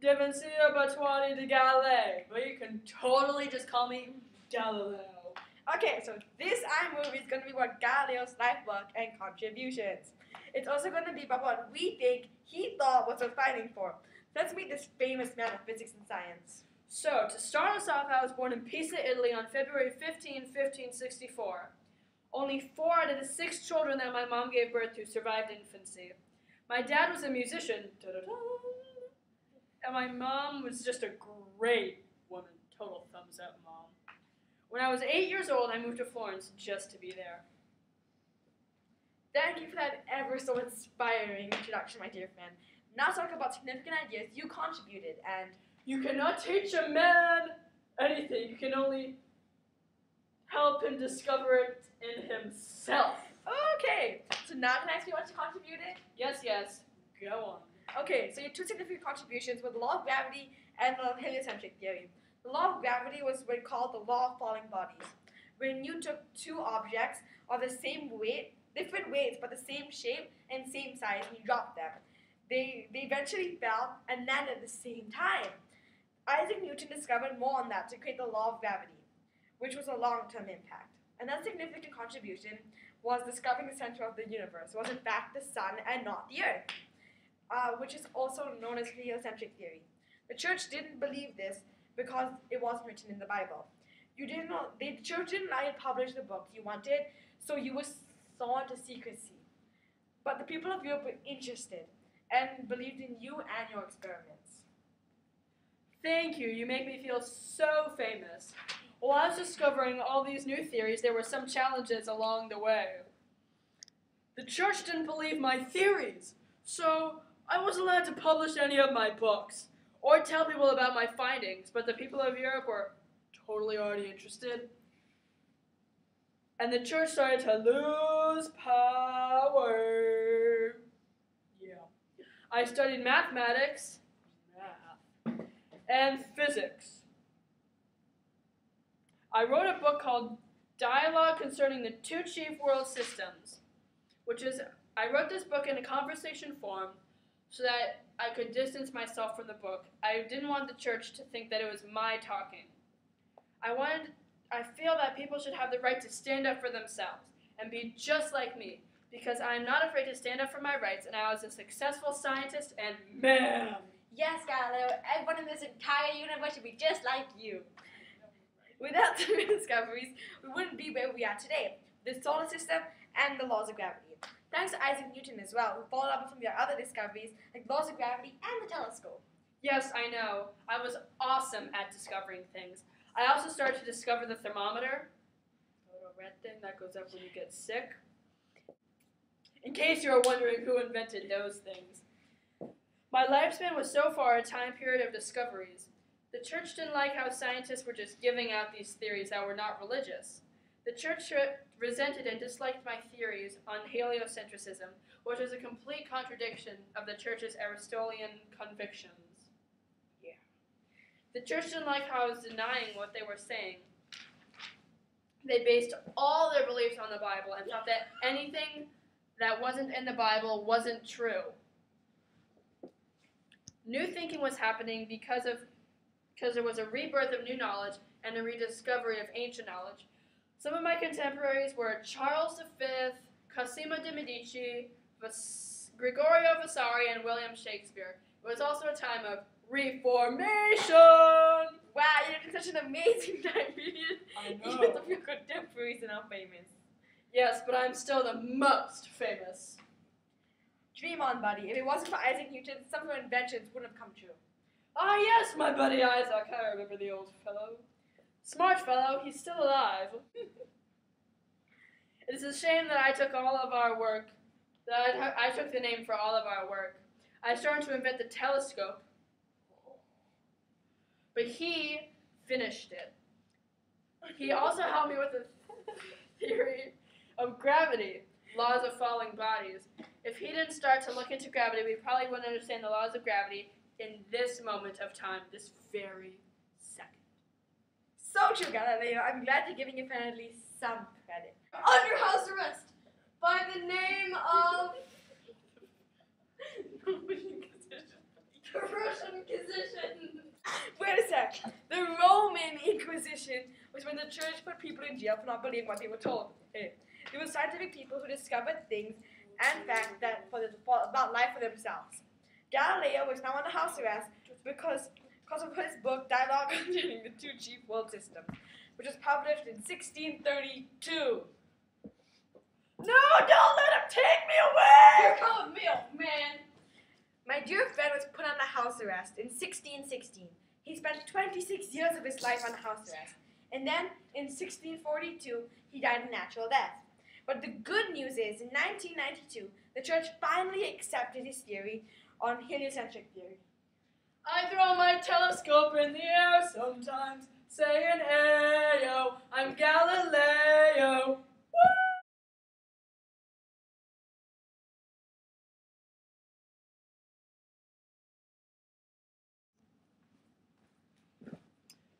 Devancia Batwani de Galileo, but you can totally just call me Galileo. Okay, so this iMovie is going to be about Galileo's life work and contributions. It's also going to be about what we think he thought was worth fighting for. Let's meet this famous man of physics and science. So, to start us off, I was born in Pisa, Italy on February 15, 1564. Only 4 out of the 6 children that my mom gave birth to survived infancy. My dad was a musician, and my mom was just a great woman. Total thumbs up, Mom. When I was 8 years old, I moved to Florence just to be there. Thank you for that ever so inspiring introduction, my dear friend. Now talk about significant ideas you contributed and... You cannot teach a man anything. You can only help him discover it in himself. Okay, so now can I ask you what you contributed? Yes, go on. Okay, so your 2 significant contributions were the law of gravity and the heliocentric theory. The law of gravity was what called the law of falling bodies. When you took 2 objects of the same weight, different weights but the same shape and same size, and you dropped them. They eventually fell and landed at the same time. Isaac Newton discovered more on that to create the law of gravity, which was a long-term impact. Another significant contribution was discovering the center of the universe was in fact the sun and not the earth, which is also known as heliocentric theory. The church didn't believe this because it wasn't written in the Bible. The church didn't allow you to publish the books you wanted, so you were sworn to secrecy. But the people of Europe were interested and believed in you and your experiments. Thank you. You make me feel so famous. While I was discovering all these new theories, there were some challenges along the way. The church didn't believe my theories, so I wasn't allowed to publish any of my books or tell people about my findings, but the people of Europe were totally already interested. And the church started to lose power. Yeah. I studied mathematics, and physics. I wrote a book called Dialogue Concerning the 2 Chief World Systems, I wrote this book in a conversation form so that I could distance myself from the book. I didn't want the church to think that it was my talking. I feel that people should have the right to stand up for themselves and be just like me, because I am not afraid to stand up for my rights, and I was a successful scientist and man. Yes, Galileo, everyone in this entire universe should be just like you. Without the discoveries, we wouldn't be where we are today, the solar system and the laws of gravity. Thanks to Isaac Newton as well, who followed up with some of your other discoveries, like laws of gravity and the telescope. Yes, I know. I was awesome at discovering things. I also started to discover the thermometer, the little red thing that goes up when you get sick. In case you were wondering who invented those things. My lifespan was so far a time period of discoveries. The church didn't like how scientists were just giving out these theories that were not religious. The church resented and disliked my theories on heliocentrism, which is a complete contradiction of the church's Aristotelian convictions. Yeah. The church didn't like how I was denying what they were saying. They based all their beliefs on the Bible and thought that anything that wasn't in the Bible wasn't true. New thinking was happening because there was a rebirth of new knowledge and a rediscovery of ancient knowledge. Some of my contemporaries were Charles V, Cosimo de' Medici, Gregorio Vasari, and William Shakespeare. It was also a time of Reformation! Wow, you did such an amazing time period. I know. Even some of your contemporaries are now famous. Yes, but I'm still the most famous. Dream on, buddy. If it wasn't for Isaac Newton, some of your inventions wouldn't have come true. Ah, yes, my buddy Isaac. I remember the old fellow. Smart fellow. He's still alive. It is a shame that I took all of our work, I took the name for all of our work. I started to invent the telescope, but he finished it. He also helped me with the theory of gravity, laws of falling bodies. If he didn't start to look into gravity, we probably wouldn't understand the laws of gravity in this moment of time, this very second. So true, Galileo. I'm glad you're giving your friend at least some credit. Under house arrest by the name of... Russian Inquisition. Wait a sec. The Roman Inquisition was when the church put people in jail for not believing what they were told. They were scientific people who discovered things and facts about life for themselves. Galileo was now under house arrest because of his book Dialogue Concerning the Two Chief World Systems, which was published in 1632. No, don't let him take me away! Here comes milkman. My dear friend was put under house arrest in 1616. He spent 26 years of his life under house arrest. And then, in 1642, he died a natural death. But the good news is, in 1992, the church finally accepted his theory on heliocentric theory. I throw my telescope in the air sometimes, saying, "Ayo, I'm Galileo."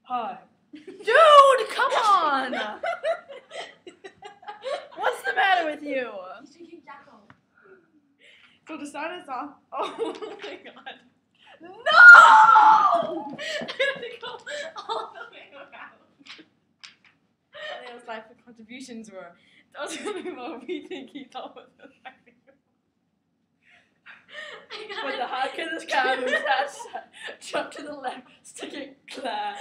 Hi. Dude, come on! What's the matter with you? He's drinking Jacko. So to start us off, oh my god. No! Go all the way around. Leo's life contributions were. Tell me what we think he thought was the life. With the hot kid, this guy moves that side, jump to the left, stick it, clap.